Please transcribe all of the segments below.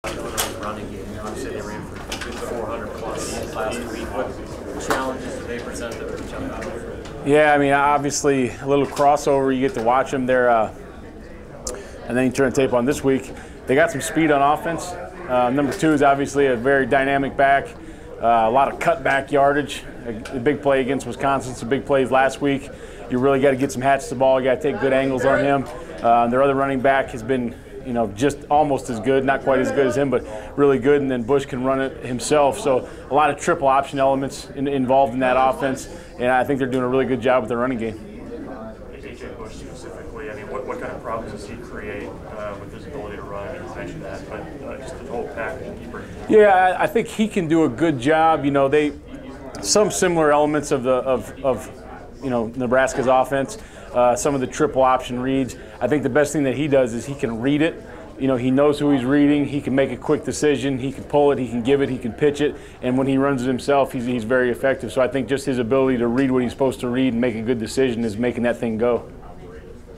Running game. Obviously, they ran for 400 plus last week. What challenges do they present that would jump out? Yeah, I mean, obviously a little crossover. You get to watch them there, and then you turn the tape on this week. They got some speed on offense. Number 2 is obviously a very dynamic back. A lot of cutback yardage. A big play against Wisconsin. Some big plays last week. You really got to get some hats to the ball. You got to take good angles on him. Their other running back has been, just almost as good, not quite as good as him, but really good. And then Bush can run it himself. So a lot of triple option elements involved in that offense. And I think they're doing a really good job with their running game. AJ Bush specifically, I mean, what kind of problems does he create with his ability to run? You mentioned that, but just the whole package. Yeah, I think he can do a good job. Some similar elements of Nebraska's offense. Some of the triple option reads. I think the best thing that he does is he can read it. He knows who he's reading. He can make a quick decision. He can pull it. He can give it. He can pitch it. And when he runs it himself, he's very effective. So I think just his ability to read what he's supposed to read and make a good decision is making that thing go.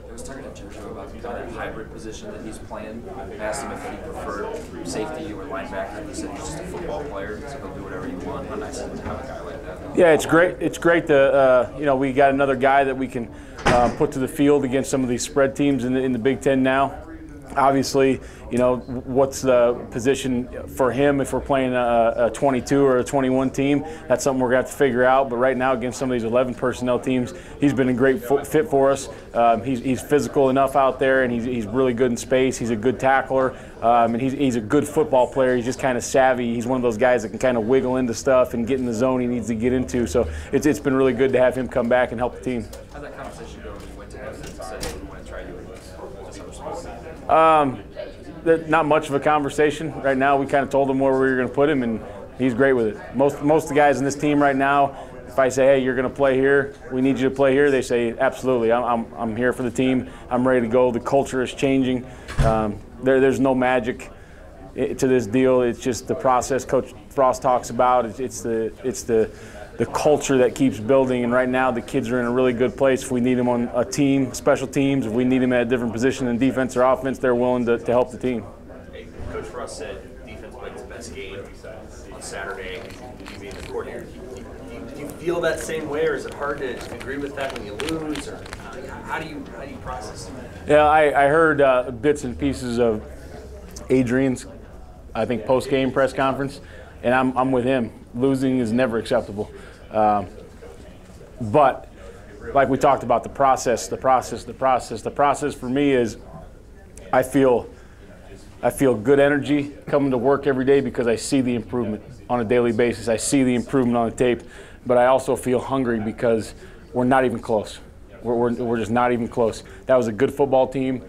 I was talking to Joe about that hybrid position that he's playing. I asked him if he preferred safety or linebacker. He said he's just a football player, so he'll do whatever you want. How nice is it to have a guy like that? Yeah, it's great. It's great to we got another guy that we can put to the field against some of these spread teams in the Big Ten now. Obviously, what's the position for him if we're playing a 22 or a 21 team? That's something we're going to have to figure out. But right now, against some of these 11 personnel teams, he's been a great fit for us. He's physical enough out there, and he's really good in space. He's a good tackler, and he's a good football player. He's just kind of savvy. He's one of those guys that can kind of wiggle into stuff and get in the zone he needs to get into. So it's been really good to have him come back and help the team. How'd that conversation go when you went to him and said, hey, we want to try you with this? Not much of a conversation right now. We kind of told him where we were going to put him, and he's great with it. Most of the guys in this team right now, if I say, hey, you're going to play here, we need you to play here, they say, absolutely. I'm here for the team. I'm ready to go. The culture is changing. There's no magic to this deal. It's just the process Coach Frost talks about. It's the culture that keeps building, and right now the kids are in a really good place. If we need them on a team, special teams, if we need them at a different position in defense or offense, they're willing to help the team. Coach Frost said defense played its best game on Saturday. You being the coordinator, do you feel that same way, or is it hard to agree with that when you lose, or how do you process it? Yeah, I heard bits and pieces of Adrian's, I think, post-game press conference, and I'm with him. Losing is never acceptable. But like we talked about, the process for me is I feel good energy coming to work every day because I see the improvement on a daily basis. I see the improvement on the tape, but I also feel hungry because we're not even close. We're just not even close. That was a good football team.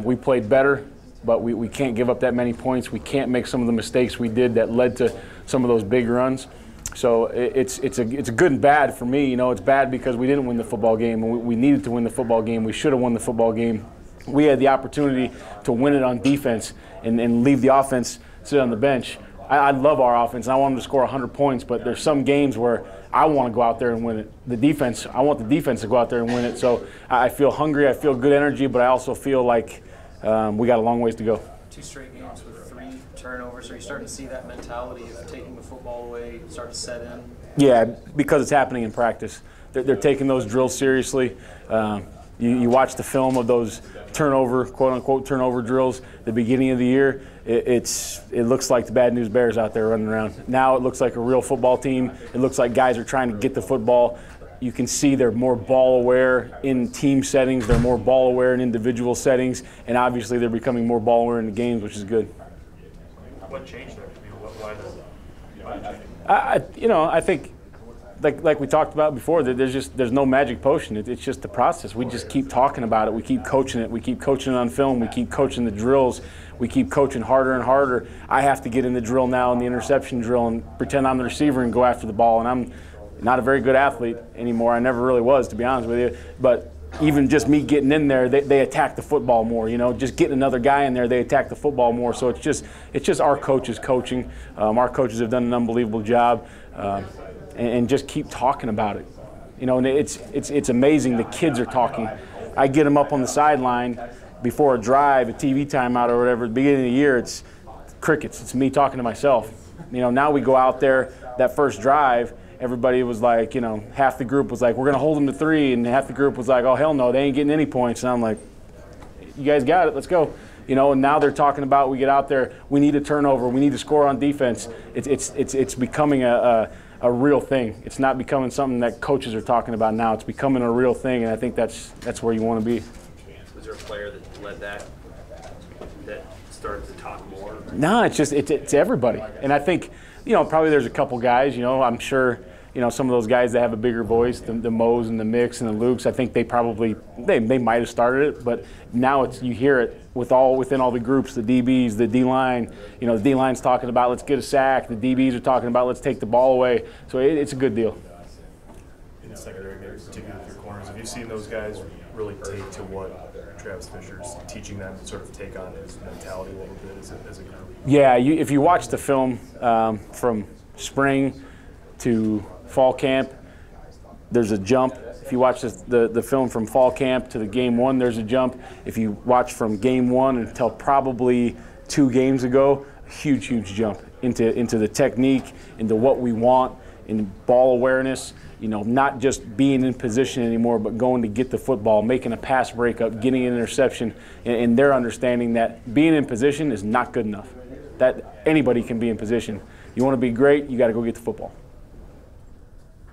We played better, but we can't give up that many points. We can't make some of the mistakes we did that led to some of those big runs. So it's a good and bad for me. It's bad because we didn't win the football game, and we needed to win the football game. We should have won the football game. We had the opportunity to win it on defense and leave the offense sit on the bench. I love our offense, and I want them to score 100 points, but there's some games where I want to go out there and win it. I want the defense to go out there and win it. So I feel hungry, I feel good energy, but I also feel like we got a long ways to go. 2 straight games with 3 turnovers. Are you starting to see that mentality of taking the football away start to set in? Yeah, because it's happening in practice. They're taking those drills seriously. You watch the film of those turnover, quote-unquote turnover drills at the beginning of the year. It looks like the Bad News Bears out there running around. Now it looks like a real football team. It looks like guys are trying to get the football. You can see they're more ball aware in team settings. They're more ball aware in individual settings, and obviously they're becoming more ball aware in the games, which is good. What changed there? I think, like we talked about before, that there's no magic potion. It's just the process. We just keep talking about it. We keep coaching it. We keep coaching it on film. We keep coaching the drills. We keep coaching harder and harder. I have to get in the drill now, in the interception drill, and pretend I'm the receiver and go after the ball. And I'm not a very good athlete anymore. I never really was, to be honest with you. But even just me getting in there, they attack the football more. Just getting another guy in there, they attack the football more. So it's just our coaches coaching. Our coaches have done an unbelievable job, and just keep talking about it. And it's amazing. The kids are talking. I get them up on the sideline before a drive, a TV timeout or whatever. At the beginning of the year, it's crickets. It's me talking to myself. You know, now we go out there, that first drive, everybody was like, you know, half the group was like, we're going to hold them to 3, and half the group was like, oh, hell no, they ain't getting any points. And I'm like, you guys got it, let's go. You know, and now they're talking about, we get out there, we need a turnover, we need to score on defense. It's becoming a real thing. It's not becoming something that coaches are talking about now. It's becoming a real thing, and I think that's where you want to be. Was there a player that led that started to talk more? No, it's everybody. And I think, you know, probably there's a couple guys, you know, I'm sure, you know, some of those guys that have a bigger voice, the Moes and the Micks and the Lukes, I think they might have started it, but now you hear it within all the groups, the DBs, the D-line, you know, the D-line's talking about let's get a sack, the DBs are talking about let's take the ball away. So it's a good deal. In the secondary, maybe particularly with your corners, have you seen those guys really take to what Travis Fisher's teaching them to sort of take on his mentality a little bit as a group? Yeah, if you watch the film from spring to fall camp, there's a jump. If you watch the film from fall camp to the game 1, there's a jump. If you watch from game 1 until probably 2 games ago, a huge jump into the technique, into what we want, in ball awareness. You know, not just being in position anymore, but going to get the football, making a pass breakup, getting an interception, and they're understanding that being in position is not good enough. That anybody can be in position. You want to be great, you got to go get the football.